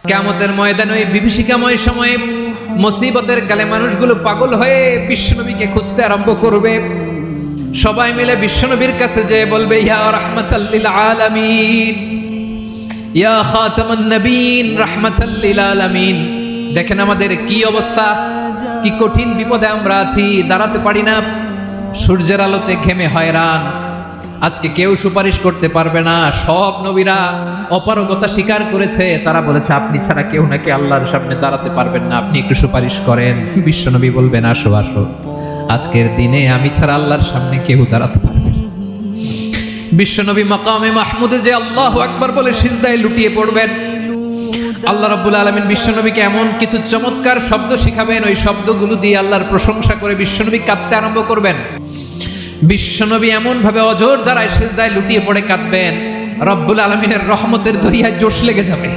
কিয়ামতের ময়দানে ওই বিভীষিকাময় সময়ে মুসিবতের কালে মানুষগুলো পাগল হয়ে বিশ্বনবীকে খুঁজতে আরম্ভ করবে। সবাই মিলে বিশ্বনবীর কাছে যেয়ে বলবে, ইয়া রাহমাতাল লিল আলামিন, ইয়া খাতামান নবীন, রাহমাতাল লিল আলামিন। দেখেন আমাদের কি অবস্থা, কি কঠিন বিপদে আমরা আছি, দাঁড়াতে পারি না, সূর্যের আলোতে ঘেমে হয়রান। আজকে কেউ সুপারিশ করতে পারবে না। সব নবীরা অপারগতা স্বীকার করেছে, তারা বলেছে আপনি ছাড়া কেউ নাকি আল্লাহর সামনে দাঁড়াতে পারবেন না, আপনি একটু সুপারিশ করেন। বিশ্বনবী বলবেন, আসো আসো, আজকের দিনে আমি ছাড়া আল্লাহর সামনে কেউ দাঁড়াতে পারবে না। বিশ্বনবী মাকামে মাহমুদে যে আল্লাহু আকবার বলে সিজদায় লুটিয়ে পড়বেন। আল্লাহ রাব্বুল আলামিন বিশ্বনবীকে এমন কিছু চমৎকার শব্দ শিখাবেন, ওই শব্দগুলো দিয়ে আল্লাহর প্রশংসা করে বিশ্বনবী কাঁদতে আরম্ভ করবেন। বিশ্বনবী এমন ভাবে অজর দ্বারায় সিজদায় লুটিয়ে পড়ে কাঁদবেন, রব্বুল আলামিনের রহমতের দরিয়ায় জোশ লেগে যাবে।